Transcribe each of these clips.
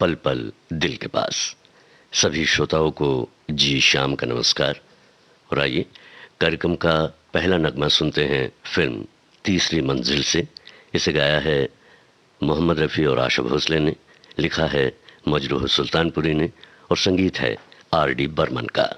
पल पल दिल के पास। सभी श्रोताओं को जी शाम का नमस्कार। और आइए कार्यक्रम का पहला नगमा सुनते हैं फिल्म तीसरी मंजिल से। इसे गाया है मोहम्मद रफ़ी और आशा भोसले ने, लिखा है मजरूह सुल्तानपुरी ने और संगीत है आर.डी. बर्मन का।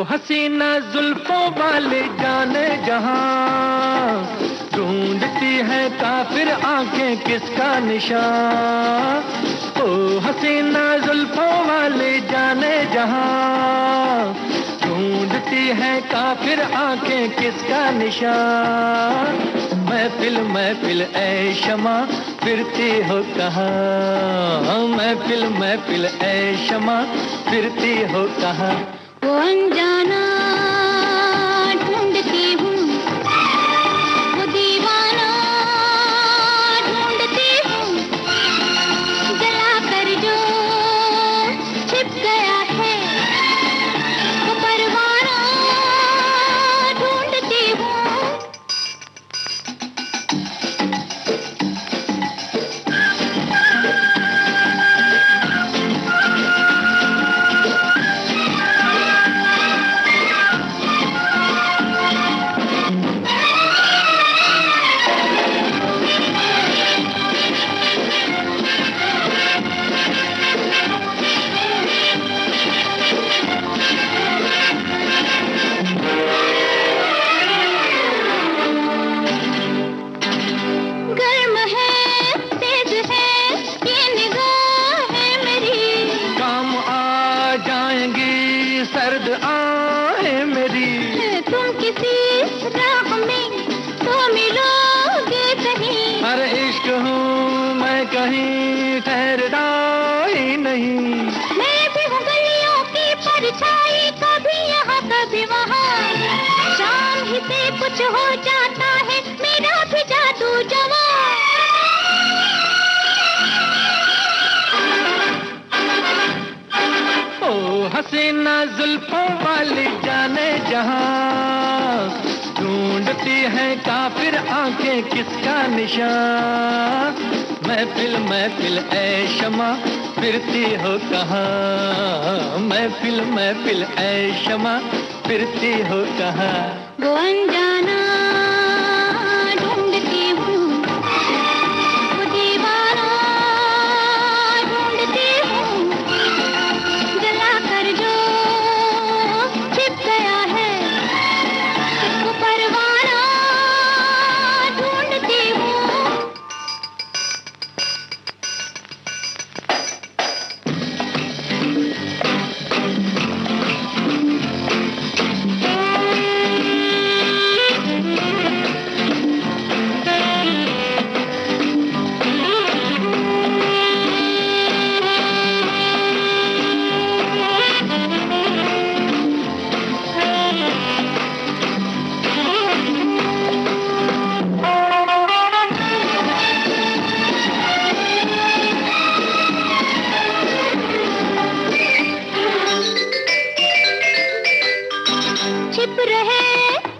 हसीना जुल्फों वाले जाने जहां, ढूंढती है काफिर आंखें किसका निशान। ओ हसीना जुल्फों वाले जाने जहां, ढूंढती है काफिर आंखें किसका निशान। महफिल महफिल ऐ शमा फिरती हो कहाँ, महफिल महफिल ऐ शमा फिरती हो कहाँ। वो अनजाना ढूंढती हूँ, वो दीवाना ढूंढती हूँ, जला कर जो छिप गया है वो परवाना ढूंढती हूँ। कुछ हो जाता है मेरा भी जादू जवां। ओ हसीना जुल्फों वाली जाने जहां, ढूंढती है काफिर आंखें किसका निशान। महफिल महफिल ऐ शमा फिरती हो कहाँ, महफिल महफिल ऐ शमा फिरती हो कहाँ। वो अनजाना ढूंढती हूँ, वो दीवाना ढूंढती हूँ, जला कर जो छिप गया है वो परवाना ढूंढती हूँ। छिप रहे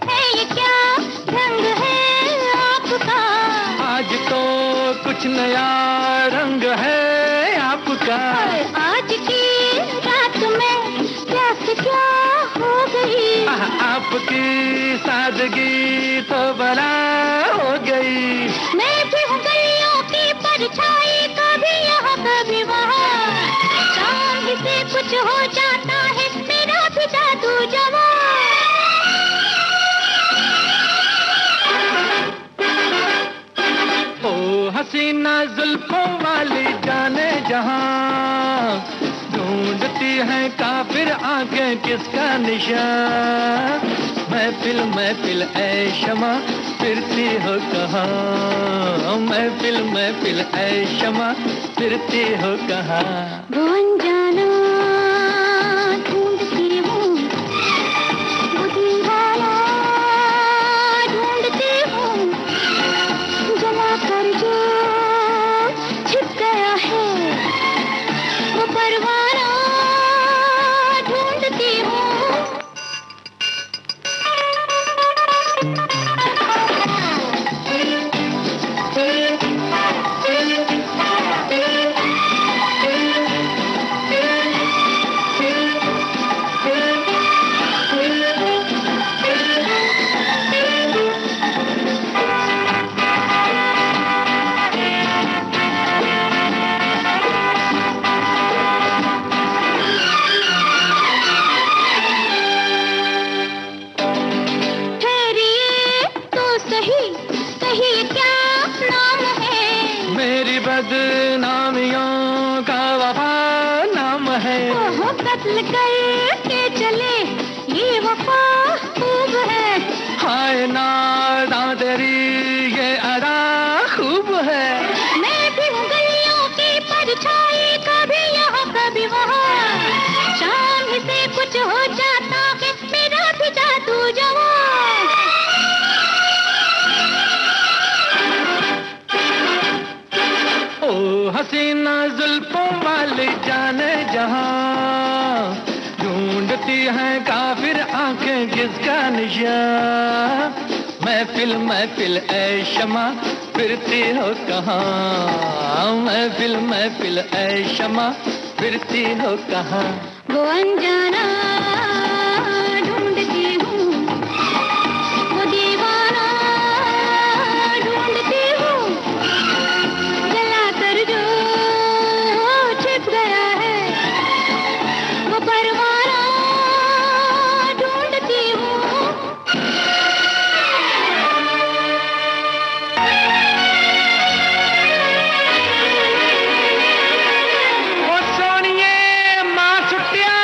है ये क्या ढंग है आपका, आज तो कुछ नया रंग है आपका। आज की रात में क्या से क्या हो गई, आपकी सादगी तो बला हो गई। मैं भी हूँ गलियों की परछाई, कभी यहाँ कभी वहाँ, शाम ही से कुछ हो जाता है मेरा भी जादू जवां। हसीना जुल्फों वाली जाने जहां, ढूंढती है काफिर आंखें किसका निशान। महफिल महफिल ऐ शमा फिर फिरती हो कहाँ, महफिल महफिल ऐ शमा फिरती हो कहाँ। वो अनजाना ढूंढती हूँ, वो दीवाना ढूंढती हूँ, जला कर जो छिप गया है वो परवाना ढूंढती हूँ। बदनामियों का वफा नाम है। ओहो कत्ल करके चले ये वफा खूब है। हाय नादा तेरी ये अदा खूब है। मैं भी हूँ गलियों की परछाई, कभी यहाँ कभी वहाँ, शाम ही से कुछ हो जाता है मेरा भी जादू जवां। हसीना जुल्फों वाली जाने जहां, ढूंढती है काफिर आंखें किसका निशां। महफिल महफिल ऐ शमा फिरती हो कहाँ, महफिल महफिल ऐ शमा फिरती हो कहाँ। वो अनजाना ढूंढती हूँ, वो दीवाना ढूंढती हूँ, जला कर जो छिप गया है वो परवाना ढूंढती हूँ। ओ सोनिए मां छुट्टिया,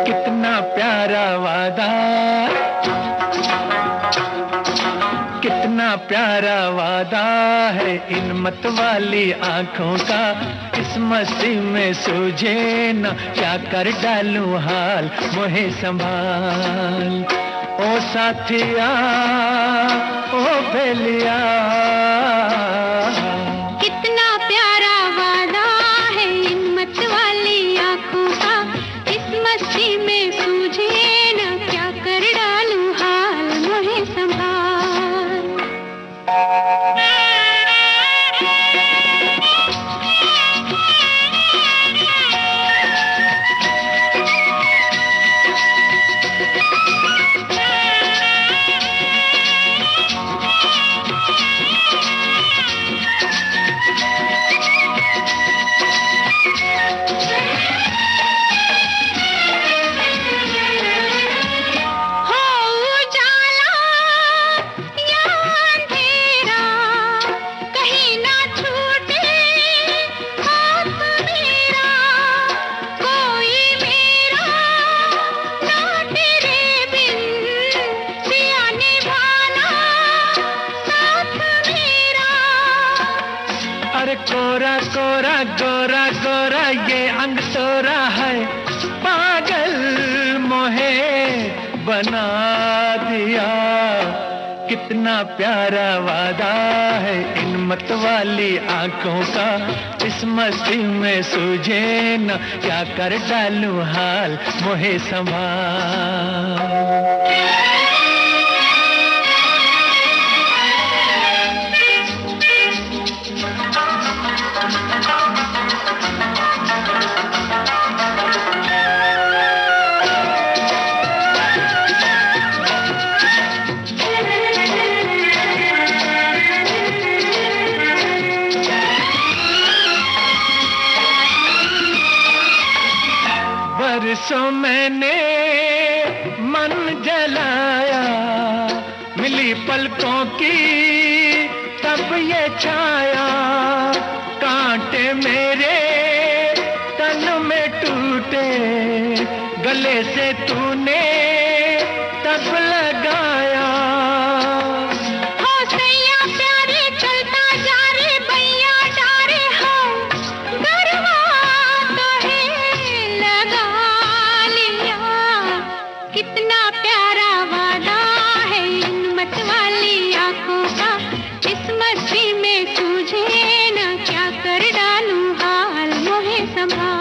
कितना प्यारा वादा, कितना प्यारा वादा है इन मत वाली आंखों का। इस मस्ती में सूझे न क्या कर डालूं हाल, मोहे संभाल ओ साथिया ओ बेलिया। कितना प्यारा वादा है इन मत वाली आंखों का, इस मस्ती में सूझे न क्या कर डालूं हाल, मोहे संभाल। अरे कोरा कोरा गोरा गोरा ये अंग तोरा है, पागल मोहे बना दिया। कितना प्यारा वादा है इन मत वाली आंखों का, इस मस्ती में सूझे न क्या कर डालूं हाल, मोहे संभाल। बरसों मैंने मन जलाया, मिली पलकों की तब ये छाया, कांटे मेरे गले से तूने तब लगाया। हो सैया प्यारे चलता जा रे भैया डारे हो गरबा तो है लगा लिया। कितना प्यारा वादा है इन मत वाली आंखों का, इस मस्ती में तुझे न क्या कर डालूं हाल मोहे संभाल।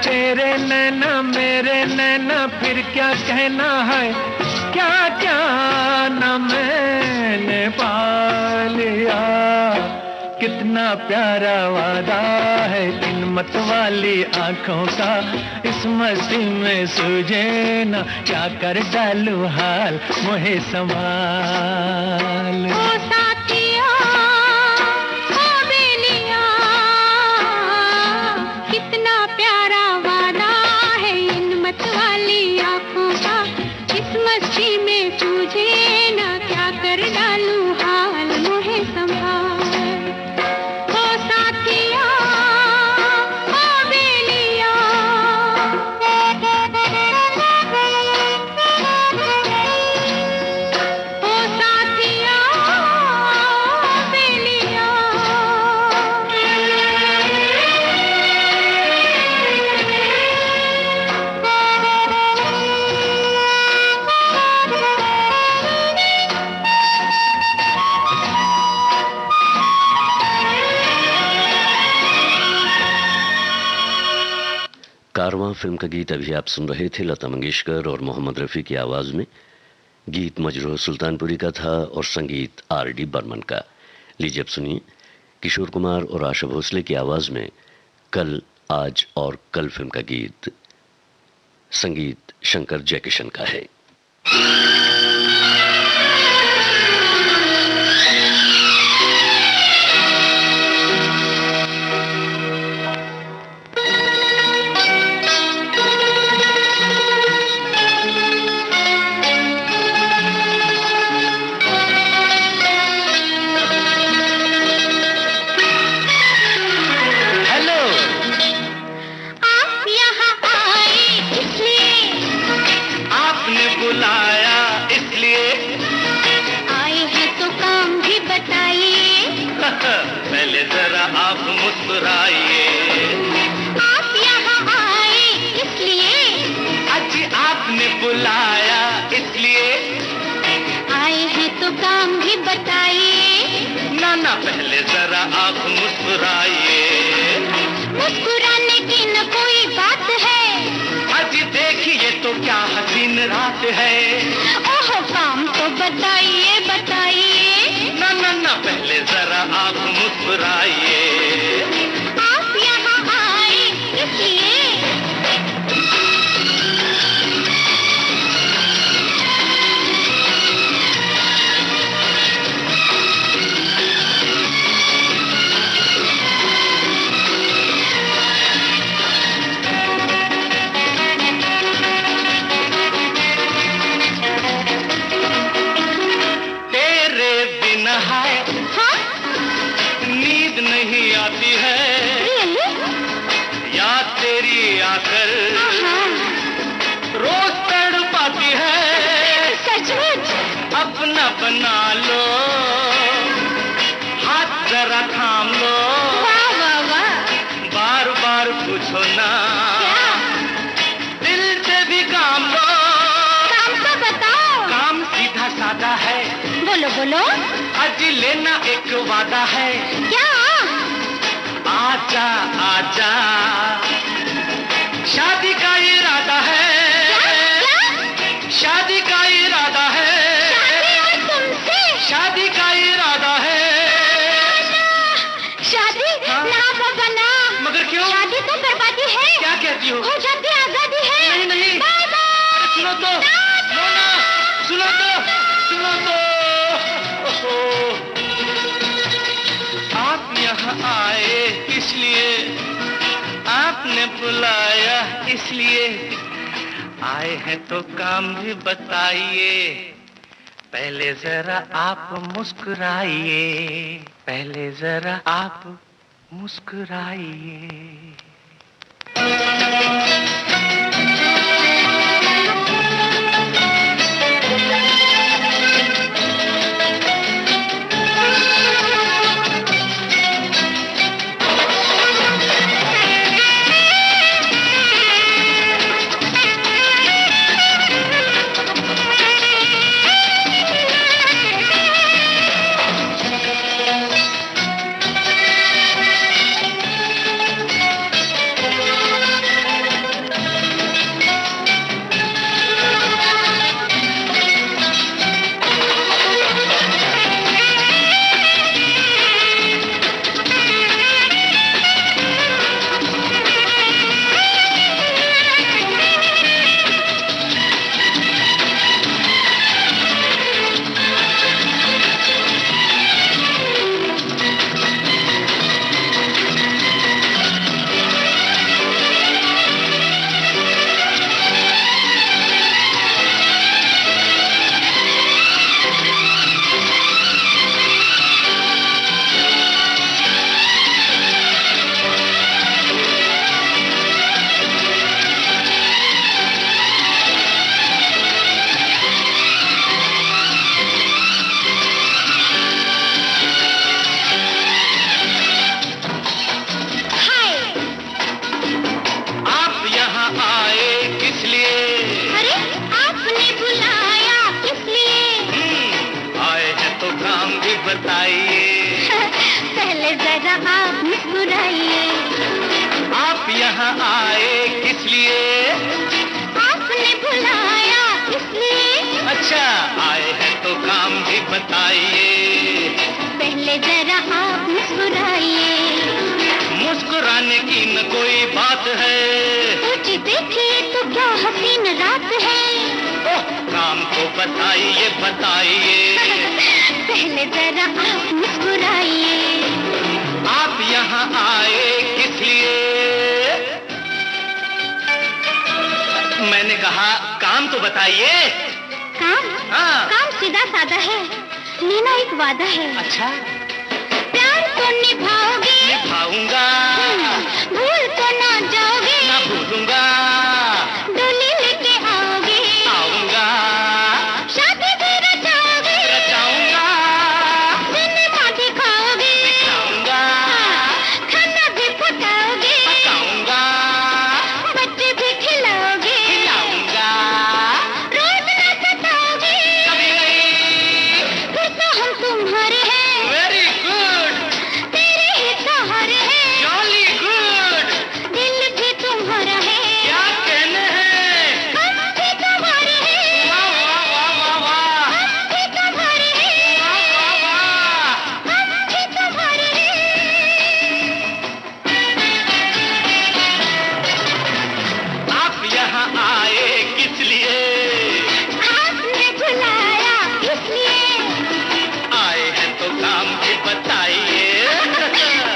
तेरे नैना मेरे नैना फिर क्या कहना है, क्या क्या न मैंने पा लिया। कितना प्यारा वादा है इन मत वाली आंखों का, इस मस्ती में सूझे न क्या कर डालूं हाल मोहे संभाल। ओ साथिया ओ बेलिया, कितना प्यारा वादा है इन मत वाली आंखों का, इस मस्ती में तुझे ना क्या कर डालूं हाल मोहे संभाल। ओ साथिया ओ बेलिया, ओ साथिया ओ बेलिया। कारवां फिल्म का गीत अभी आप सुन रहे थे लता मंगेशकर और मोहम्मद रफ़ी की आवाज में। गीत मजरूह सुल्तानपुरी का था और संगीत R.D. बर्मन का। लीजिए अब सुनिए किशोर कुमार और आशा भोसले की आवाज में कल आज और कल फिल्म का गीत। संगीत शंकर जयकिशन का है। हेलो, आप यहाँ आए इसलिए, आपने बुलाया इसलिए आए हैं तो काम भी बताइए। पहले जरा आप मुस्कुराइए। आप यहाँ आए इसलिए, आज आपने बुलाया इसलिए आए हैं तो काम भी बताइए। ना ना पहले जरा आप मुस्कुराइए। मुस्कुराने की न कोई बात है, आज देखिए तो क्या हसीन रात है। ओहो काम तो बताइए बताइए। ना ना ना पहले जरा आप मुस्कुराइए। आप यहाँ आए इसलिए, तेरे बिना है हाँ नींद नहीं आती है, रियली, याद तेरी आकर हाँ रोज तड़पाती है। सचमुच, अपना बना लो, हाथ जरा थाम लो, वाह वाह वाह। बार बार पूछो ना, क्या दिल से भी काम लो। काम तो बताओ। काम सीधा सादा है, बोलो बोलो। आज लेना एक वादा है। क्या आजा आजा, शादी का इरादा है, शादी का इरादा है, शादी का इरादा है। शादी ना बाबा ना। मगर क्यों? शादी तो बर्बादी है। क्या कहती हो? हो जाती आजादी है। नहीं नहीं, बाय बाय। सुनो तो, मोना, सुनो तो, सुनो तो। आप यहाँ आए इसलिए, आपने बुलाया इसलिए, आए हैं तो काम भी बताइए। पहले जरा आप मुस्कुराइए, पहले जरा आप मुस्कुराइए। पहले जरा आप मुस्कुराइए। आप यहाँ आए किस लिए? आपने बुलाया इसलिए। अच्छा, आए हैं तो काम भी बताइए। पहले जरा आप मुस्कुराइए। मुस्कुराने की न कोई बात है। सोची देखिए तो क्या हसीन रात है। ओह, काम तो बताइए बताइए। पहले जरा आप मुस्कुराइए। आप यहाँ आए किस लिए? मैंने कहा काम तो बताइए। काम? हाँ। काम सीधा साधा है, लेना एक वादा है। अच्छा, प्यार तो निभाओगे? निभाऊंगा। भूल तो ना जाओगे? ना भूलूंगा। डोली लेके आओगे? आऊंगा। शादी भी रचाओगे? रचाऊंगा। सिनेमा दिखाओगे? दिखाऊंगा। खाना भी पकाओगे? पकाऊंगा। बच्चे भी खिलाओगे? खिलाऊंगा। रोज ना सताओगे? कभी नहीं। फिर तो हम तुम्हारे हैं। Very good. तेरे ही सहारे हैं। Jolly good. दिल भी तुम्हारा है। क्या कहने हैं? हम भी तुम्हारे हैं। वाह वाह वाह वाह वाह। हम भी तुम्हारे हैं। वाह वाह वाह। हम भी तुम्हारे हैं। आप यहाँ आए किस लिए? आपने बुलाया इसलिए। आए हैं तो काम भी बताइए।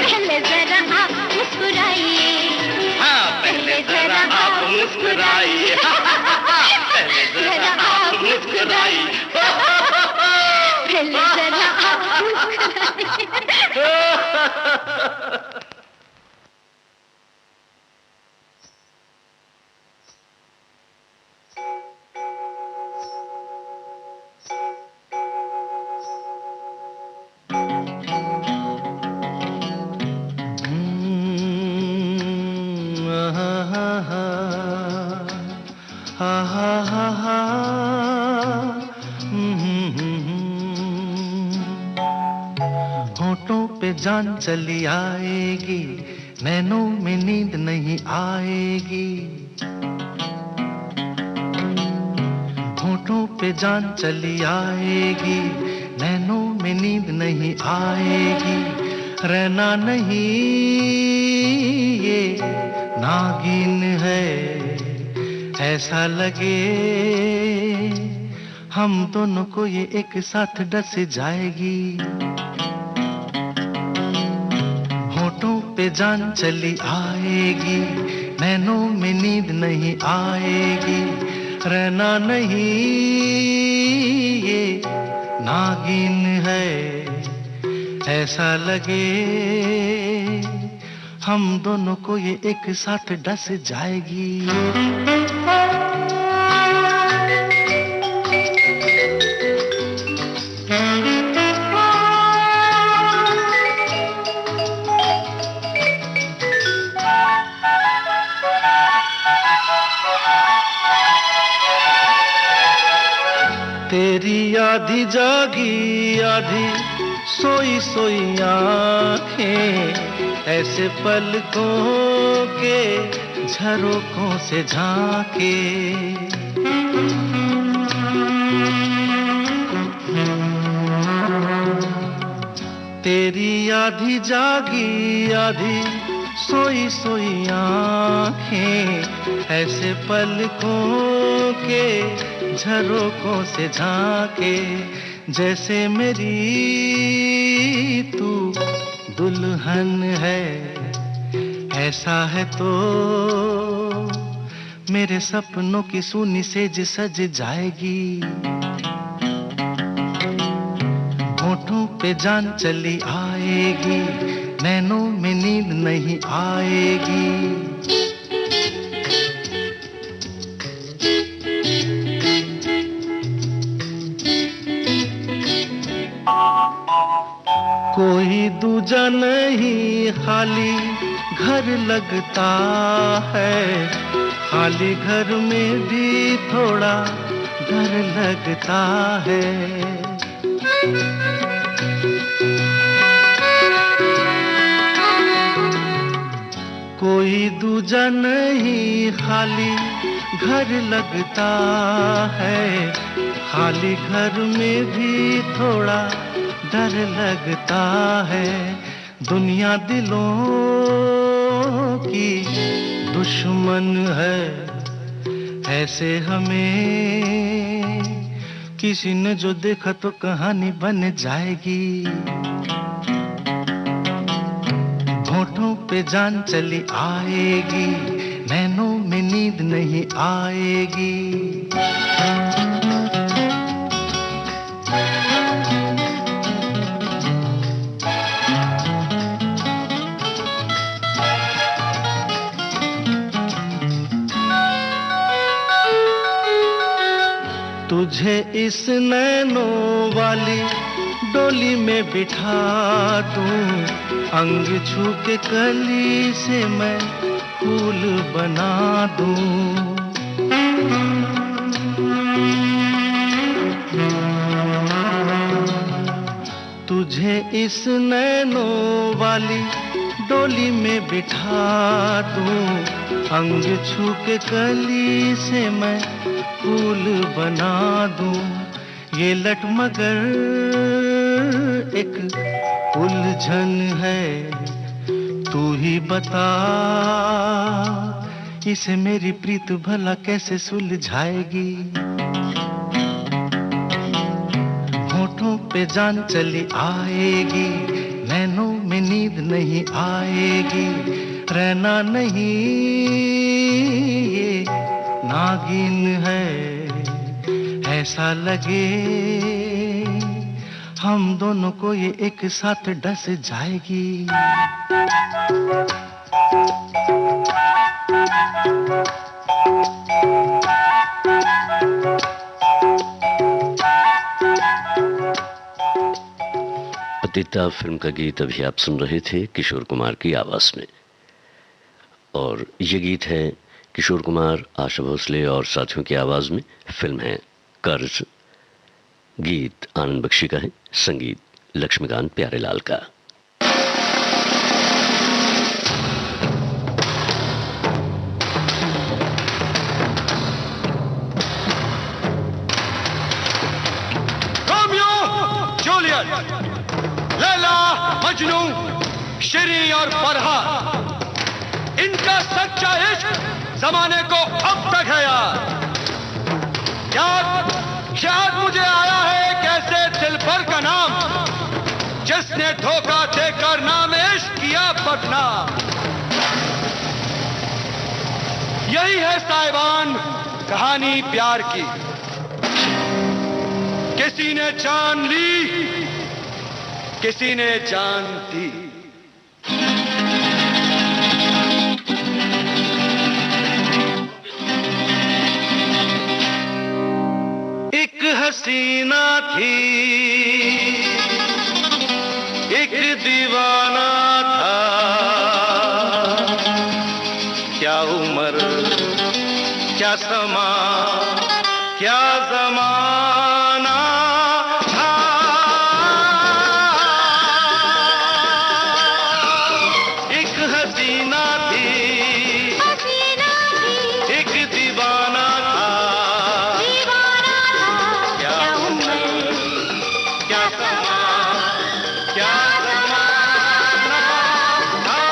पहले जरा आप मुस्कुराइए। हाँ, पहले जरा आप मुस्कुराइए। पहले जरा आप मुस्कुराइए। पहले जरा आप मुस्कुराइए। होठों पे जान चली आएगी, नैनों में नींद नहीं आएगी, होठों पे जान चली आएगी, नैनों में नींद नहीं आएगी, रहना नहीं ये नागिन है, ऐसा लगे हम दोनों को ये एक साथ डस जाएगी, होठों पे जान चली आएगी, नैनों में नींद नहीं आएगी, रहना नहीं ये नागिन है, ऐसा लगे हम दोनों को ये एक साथ डस जाएगी। तेरी आधी जागी आधी सोई सोई आंखें, ऐसे पलकों के झरोकों से झांके, तेरी आधी जागी आधी सोई सोई आंखें, ऐसे पलकों के झरोकों से झांके, जैसे मेरी तू दुल्हन है, ऐसा है तो मेरे सपनों की सूनी सेज सज जाएगी, होठों पे जान चली आएगी, नैनों में नींद नहीं आएगी। कोई दूजा नहीं खाली घर लगता है, खाली घर में भी थोड़ा डर लगता है, कोई दूजा नहीं खाली घर लगता है, खाली घर में भी थोड़ा डर लगता है, दुनिया दिलों की दुश्मन है, ऐसे हमें किसी ने जो देखा तो कहानी बन जाएगी, होठों पे जान चली आएगी, नैनों में नींद नहीं आएगी। तुझे इस नैनों वाली डोली में बिठा दूं, अंग छू के कली से मैं फूल बना दूं, तुझे इस नैनों वाली डोली में बिठा दूं, अंग छू के कली से मैं फूल बना दूं, ये लटमगर एक उलझन है, तू ही बता इसे मेरी प्रीत भला कैसे सुलझाएगी, होठों पे जान चली आएगी, नैनों में नींद नहीं आएगी, रहना नहीं ये नागिन है, ऐसा लगे हम दोनों को ये एक साथ डस जाएगी। पतिता फिल्म का गीत अभी आप सुन रहे थे किशोर कुमार की आवाज में, और ये गीत है किशोर कुमार, आशा भोसले और साथियों की आवाज में। फिल्म है कर्ज। गीत आनंद बख्शी का है, संगीत लक्ष्मीकांत प्यारेलाल का। शख्सियत लैला, मजनू, शिरी और फरहा, इनका सच्चा इश्क जमाने को अब तक है याद। याद मुझे आया है कैसे दिलबर का नाम, जिसने धोखा देकर नाम इश्क किया बदनाम। यही है साहिबान कहानी प्यार की। किसी ने जान ली, किसी ने जान दी। एक हसीना थी, एक दीवाना था, क्या उम्र, क्या समा, क्या जमाना था। एक हसीना थी, एक दीवाना था, क्या उम्र, क्या समा, क्या जमाना था।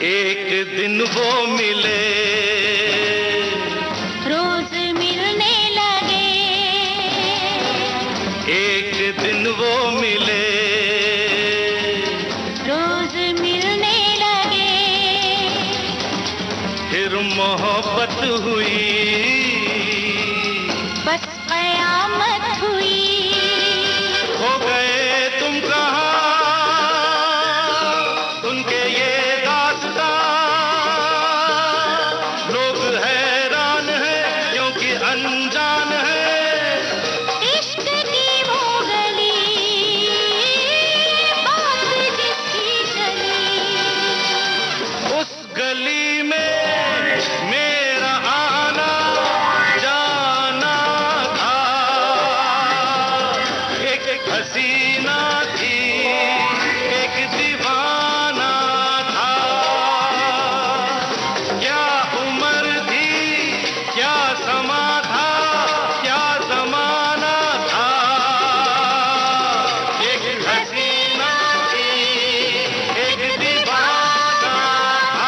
एक दिन वो मिले, रोज मिलने लगे, एक दिन वो मिले, रोज मिलने लगे, फिर मोहब्बत हुई, बस कयामत हुई। हो गए तुम कहाँ, उनके ये दास्तां, लोग हैरान हैं क्योंकि अनजान है। इश्क की वो गली, बात जिसकी चली, उस गली में मेरा आना जाना था। एक हसीना थी, एक दीवाना था, क्या उम्र थी, क्या समा था, क्या जमाना था। एक हसीना थी, एक दीवाना था।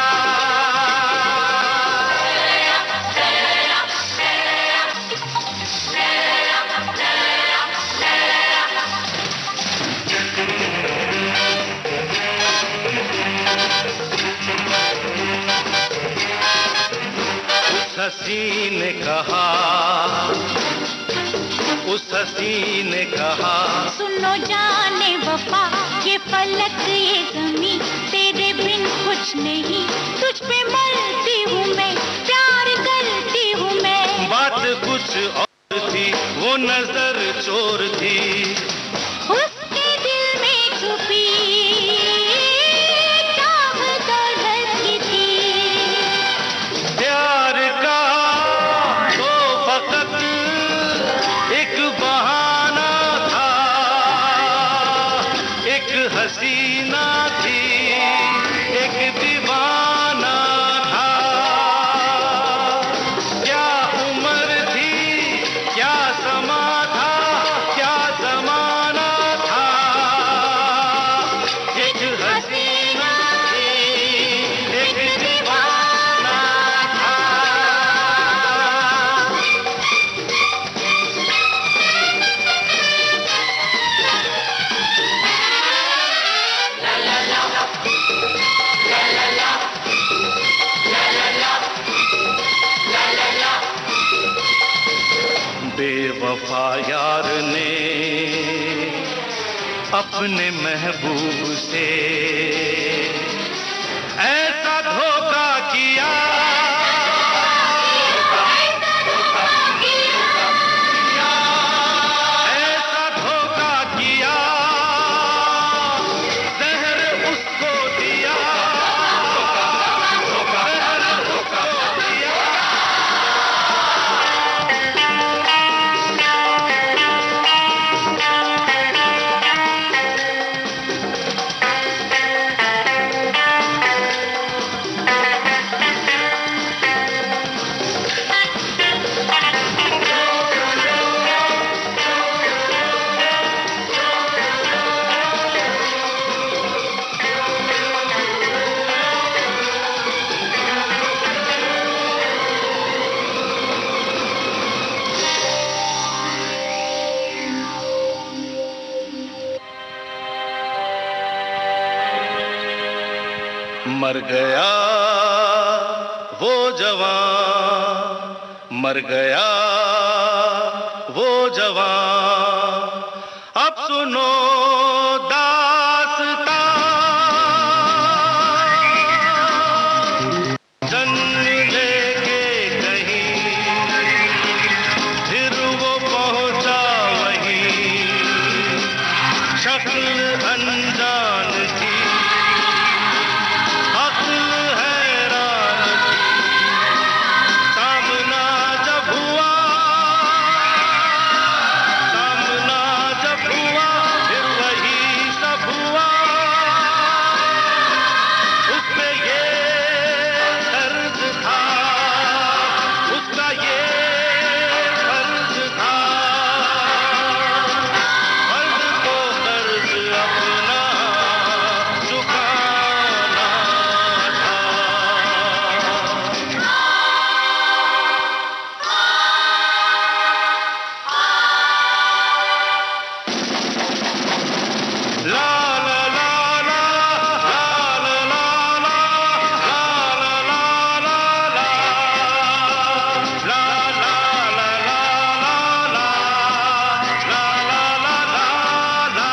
उस हसी ने कहा, उस हसी ने कहा, सुनो जाने वफा, ये फलक ये जमी, तेरे बिन कुछ नहीं, तुझ पे मरती हूँ मैं, प्यार करती हूँ मैं। बात कुछ और थी, वो नजर चोर थी, उसके दिल में छुपी चाहत धड़की थी। प्यार का तो फकत एक बहाना था। एक हसीना थी, एक दीवाना था, क्या उम्र थी, क्या समा था, क्या जमाना था। एक हसीना थी, एक दीवाना था। बेवफा यार ने अपने महबूब से ऐसा धोखा किया, ऐसा धोखा किया, मर गया वो जवान, मर गया वो जवान, अब सुनो दास्तां। जन्म लेके कहीं फिर वो पहुंचा वहीं, शक्ल अनजान थी, अक्ल हैरान थी। सामना जब हुआ, सामना जब हुआ, फिर वही सब हुआ। उसपे ये दर्द था, उसका ये फर्ज था, फर्ज को कर्ज अपना चुकाना था। ला ला ला ला, ला ला ला ला, ला ला ला ला, ला ला ला ला ला, ला ला ला ला।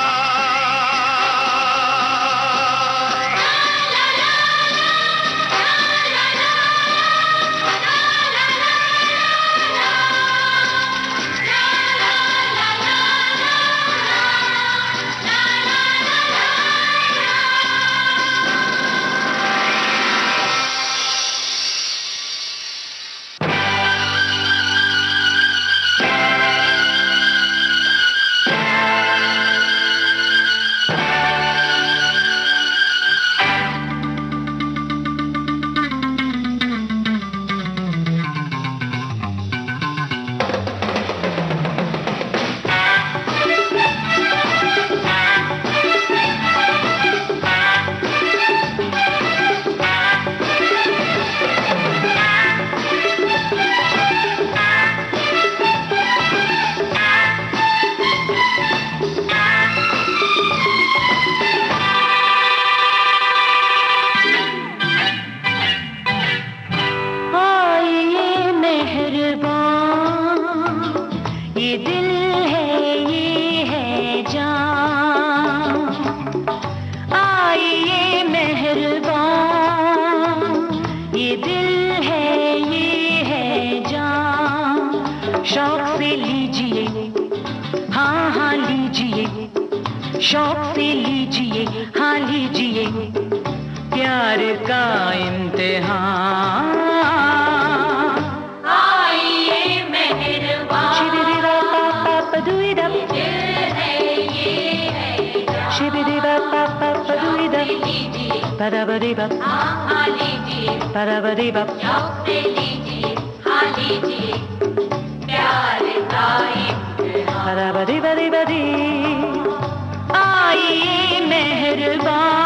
आइए मेहरबान, ये दिल है ये है जान। आइए मेहरबान, ये दिल है ये है जान। शौक से लीजिए, हाँ हाँ लीजिए, शौक से लीजिए, हाँ लीजिए, प्यार का इम्तिहान। आइए मेहरबान, शिबिरा पापा पदुइदा, शिबिरा पापा पदुइदा, परबरिबा, परबरिबा, परबरिबरिबरी। आइए मेहरबान।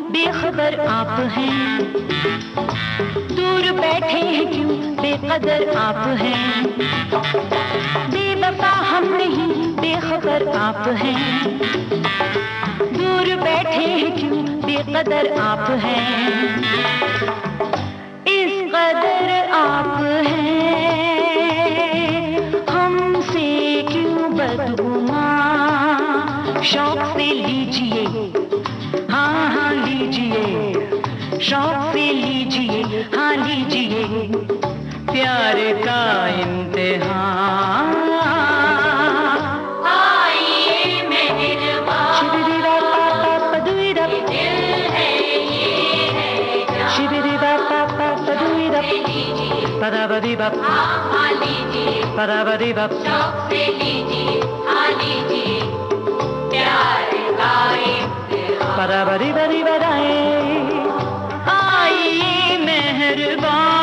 बेखबर आप हैं, दूर बैठे हैं क्यों बेकदर आप हैं। बेवफा हम नहीं बेखबर आप हैं, दूर बैठे हैं क्यों बेकदर आप हैं। इस कदर आप हैं हमसे क्यों बदगुमा। शौक से लीजिए, हाँ हाँ लीजिए, शौक से लीजिए, हाँ लीजिए, प्यार का इम्तिहान। आइए मेहरबान, शिबिरा पापा पदुइदा, दिल है ये बराबरी बप हाँ लीजिए, बराबरी बप शौक से लीजिए, हाँ लीजिए, प्यार का इम्तिहान। बराबरी बरी बराए आइए मेहरबान।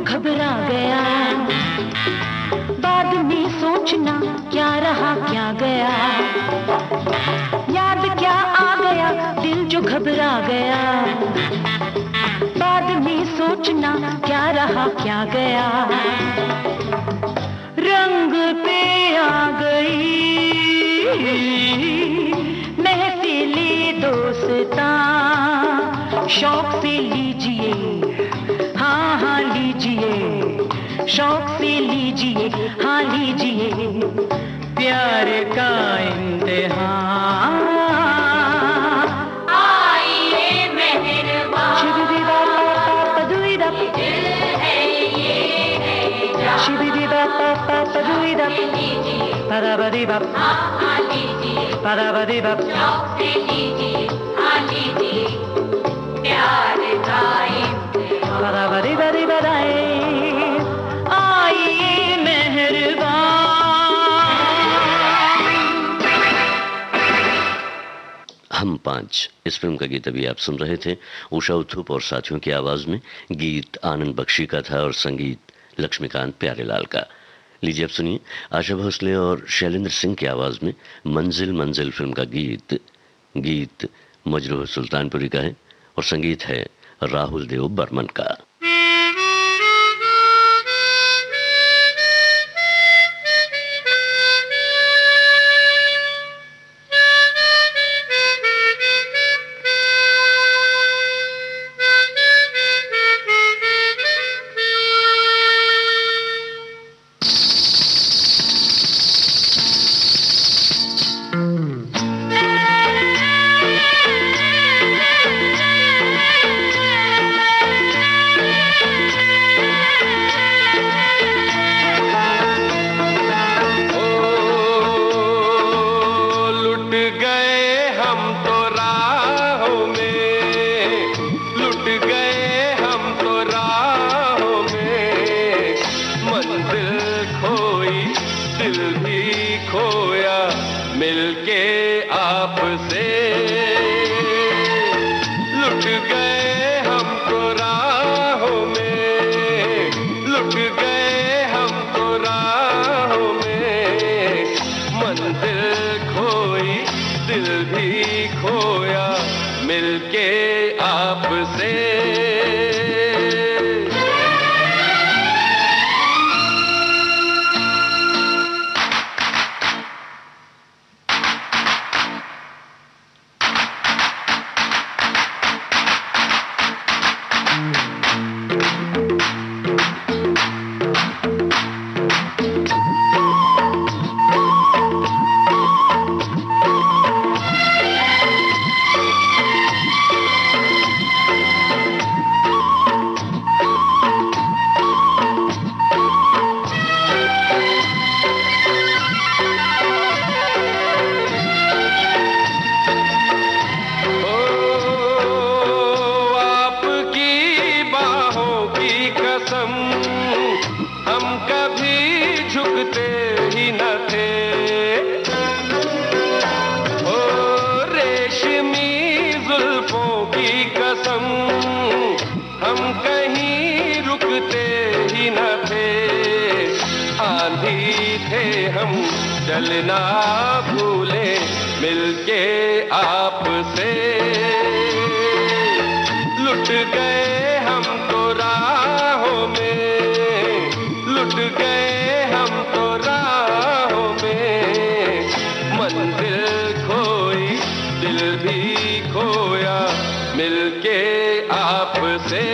घबरा गया, बाद में सोचना क्या रहा क्या गया। याद क्या आ गया, दिल जो घबरा गया, बाद में सोचना क्या रहा क्या गया। रंग पे आ गई महफिली दोस्तां, शौक से लीजिए, हाँ हाँ लीजिए, शौक से लीजिए, हाँ लीजिए, प्यार का इम्तिहान। आइए मेहरबान, शिबिरी बापा पदुई दप, दिल है ये है जान। शिबिरी बापा पदुई दप, लीजिए, बराबरी बप हाँ हाँ लीजिए, बराबरी बप शौक से लीजिए, हाँ लीजिए, प्यार का इम्तिहान। बराबरी बरी बराए आइए मेहरबान। हम पांच, इस फिल्म का गीत अभी आप सुन रहे थे उषा उत्थुप और साथियों की आवाज में। गीत आनंद बख्शी का था और संगीत लक्ष्मीकांत प्यारेलाल का। लीजिए अब सुनिए आशा भोसले और शैलेंद्र सिंह की आवाज में मंजिल मंजिल फिल्म का गीत। गीत मजरूह सुल्तानपुरी का है और संगीत है राहुल देव बर्मन का। हम कहीं रुकते हम चलना भूले मिलके आपसे। लुट गए हम तो राहों में, लुट गए हम तो राहों में, मंजिल खोई दिल भी खोया मिलके आपसे।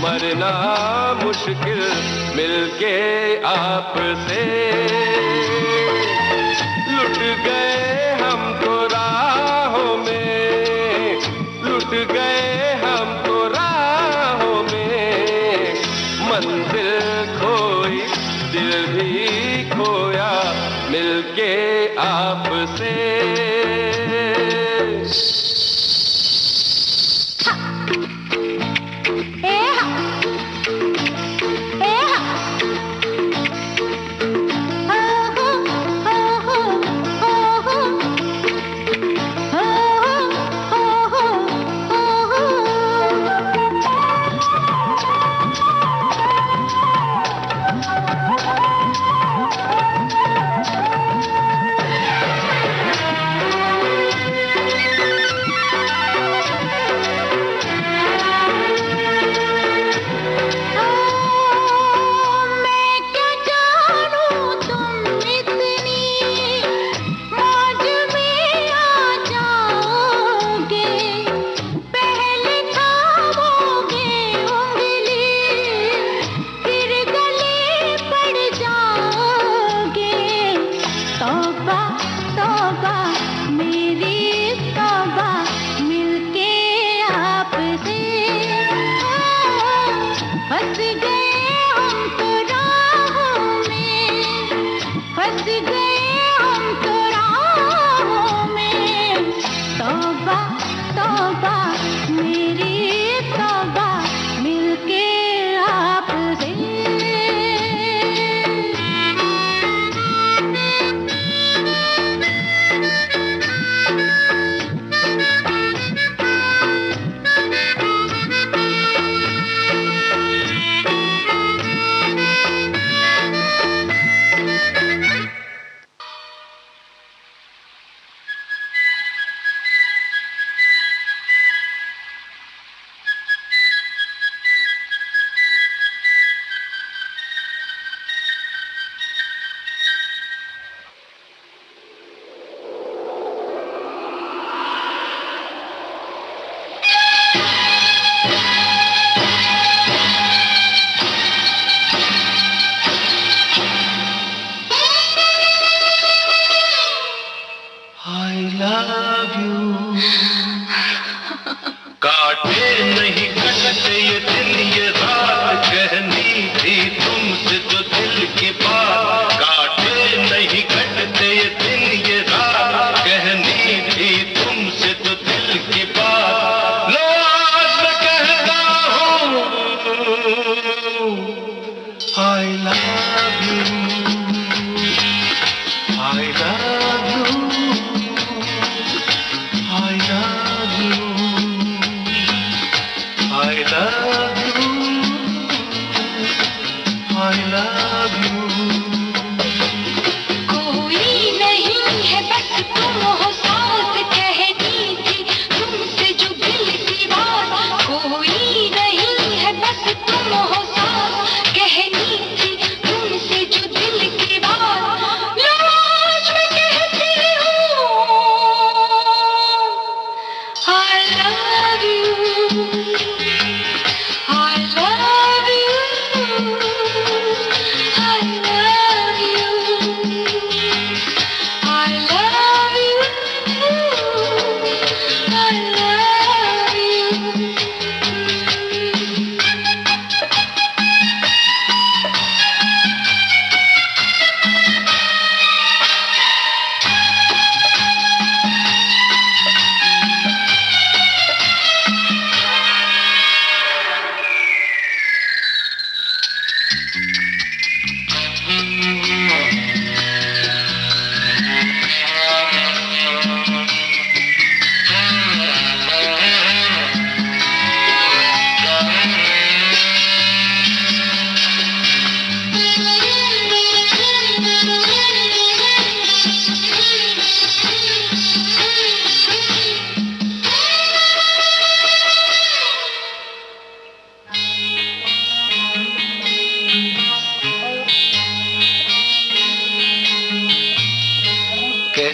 मरना मुश्किल मिलके आपसे। लुट गए हम तो राहों में, लुट गए हम तो राहों में, मंजिल खोई दिल भी खोया मिलके आपसे।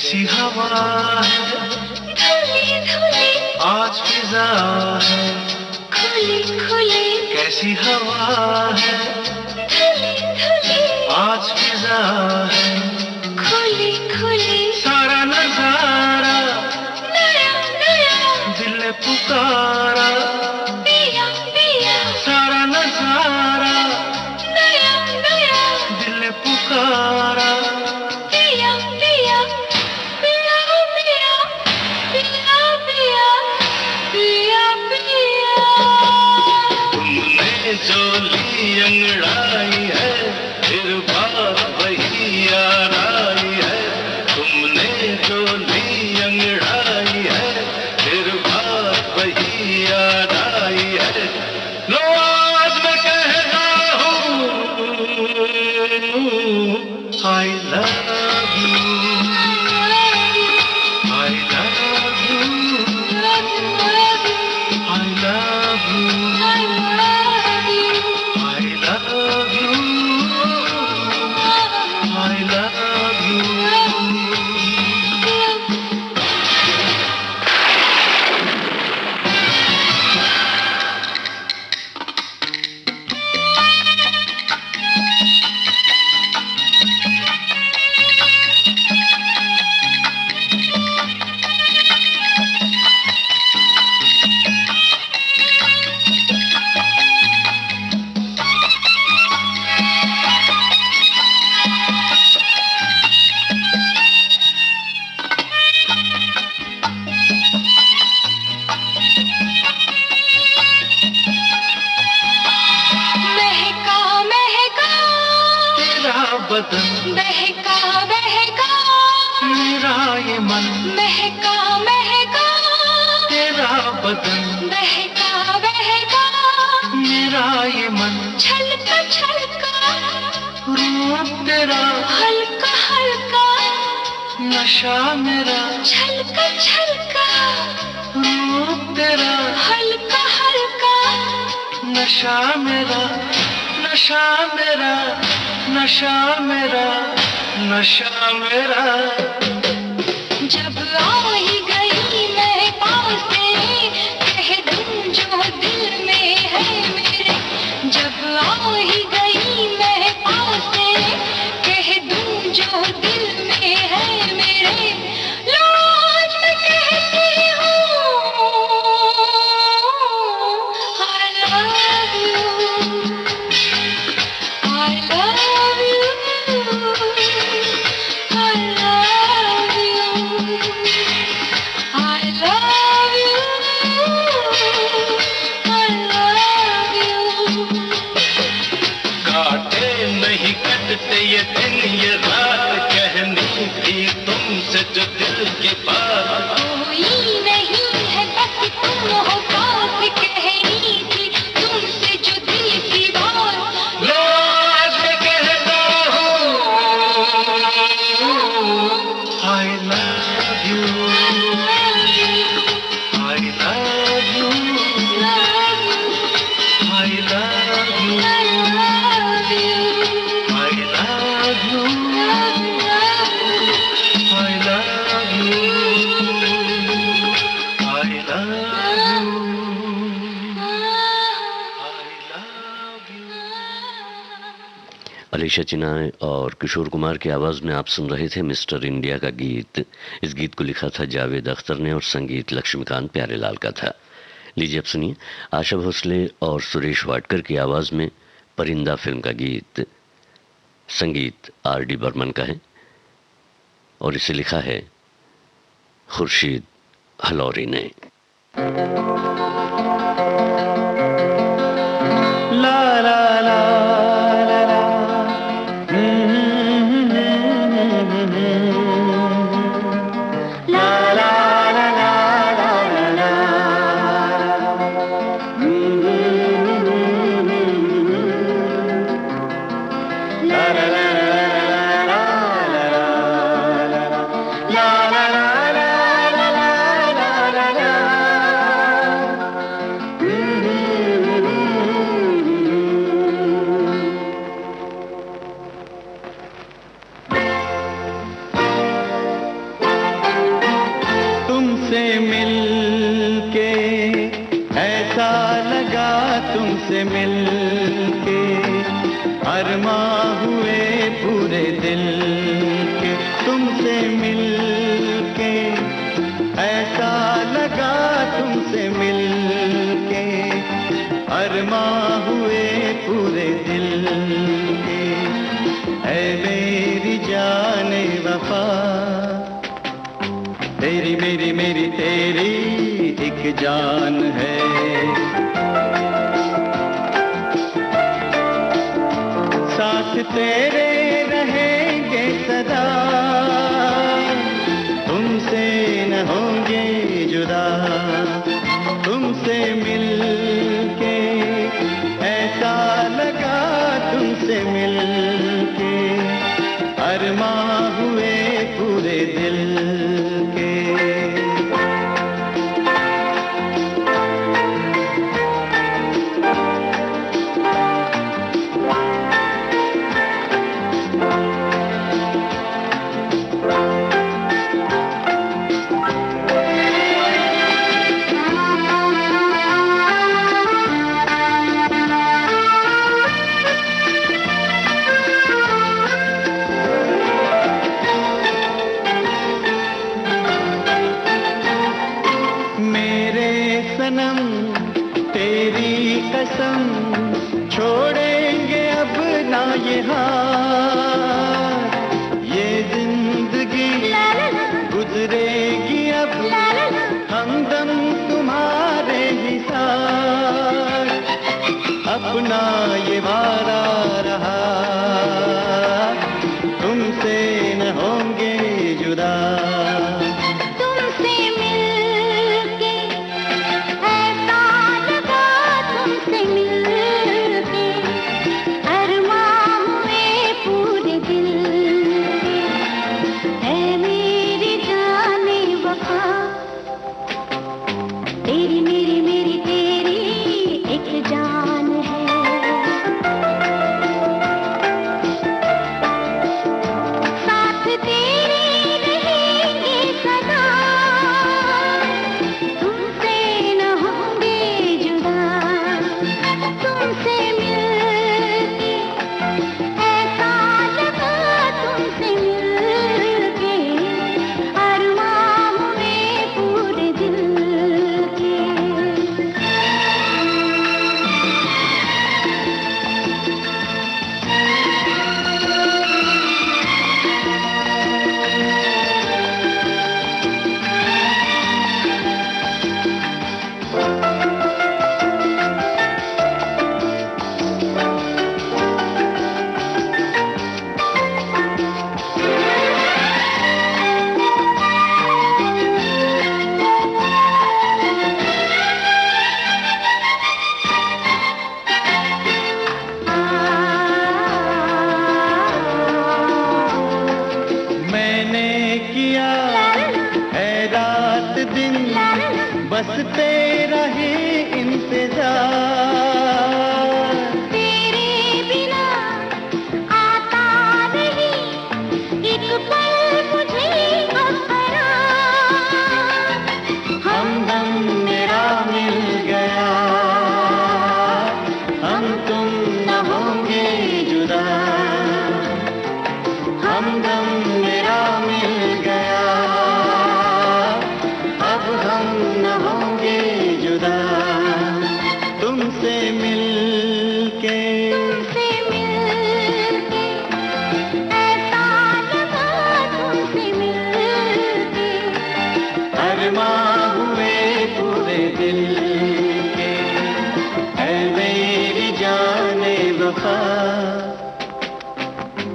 कैसी हवा है धुली धुली आज फिजा है खुली खुली कैसी हवा है धुली धुली आज फिजा है खुली खुली सारा नजारा नया नया दिल ने पुकारा पिया पिया सारा नजारा नया नया दिल ने पुकारा पिया पिया पिया पिया पिया पिया पिया पिया तुमने जो ली अंगड़ाई है फिर बात वही याद आई है तुमने जो ली अंगड़ाई है फिर बात वही याद आई है लो आज मैं कहता हूँ I love you I love you I love you I love you I love you महका महका तेरा बदन बहका बहका मेरा ये मन महका महका तेरा बदन बहका बहका मेरा ये मन छलका छलका रूप तेरा हल्का हल्का नशा मेरा छलका छलका रूप तेरा हल्का हल्का नशा मेरा नशा मेरा नशा मेरा नशा मेरा जब आ ही गई मैं पास तेरे कह दूं जो दिल में है मेरे जब आ ही गई मैं पास तेरे कह दूं जो दिल में है मेरे लो आज मैं कहती हूँ I love you I love you I love you I love you I love you काटे नहीं कटते ये दिन ये रात कहनी थी तुमसे जो दिल की बात कोई नहीं है बस तुम हो पास कहनी थी तुमसे जो दिल की बात लो आज मैं कहता हूँ I love you I love you I love you I love you I love you I love you Alisha Chinoy और किशोर कुमार की आवाज में आप सुन रहे थे मिस्टर इंडिया का गीत। इस गीत को लिखा था जावेद अख्तर ने और संगीत लक्ष्मीकांत प्यारेलाल का था। लीजिए अब सुनिए आशा भोसले और सुरेश वाडकर की आवाज में परिंदा फिल्म का गीत। संगीत R.D. बर्मन का है और इसे लिखा है खुर्शीद हलौरी ने। ला ला ला ला ला ला ला ला ला ला ला ला ला तुमसे मिलके, अरमां हुए पूरे दिल के। तुमसे मिलके ऐसा लगा, तुमसे मिलके अरमां हुए पूरे दिल के। ऐ मेरी जाने वफा, तेरी मेरी मेरी तेरी एक जान है। साथ तेरे रहेंगे सदा, तुमसे न होंगे जुदा। तुमसे मिलके ऐसा लगा, तुमसे मिलके अरमां हुए पूरे दिल के। सनम तेरी कसम, छोड़ेंगे अब ना ये हाथ। ये जिंदगी गुजरेगी अब हमदम तुम्हारे ही साथ। अपना ये वारा रहा, तुमसे न होंगे जुदा। तेरी मेरी मेरी तेरी एक जान है। साथ तेरे रहेंगे सदा, तुमसे न होंगे जुदा। तुमसे मिलके ऐसा लगा, तुमसे मिलके अरमां हुए पूरे दिल। किया है रात दिन बस तेरा ही इंतजार। तेरे बिना आता नहीं एक पल मुझे करार। हमदम मेरा मिल गया, हम तुम न होंगे जुदा। हमदम मेरा मिल गया, अब हम न होंगे जुदा। तुमसे मिलके ऐसा लगा, तुमसे मिलके अरमां हुए पूरे दिल के। ऐ मेरी जाने वफा,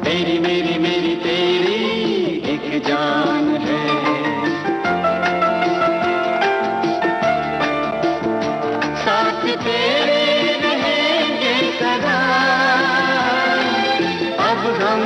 तेरी मेरी मेरी तेरी एक जान है। साथ तेरे रहेंगे सदा, अब हम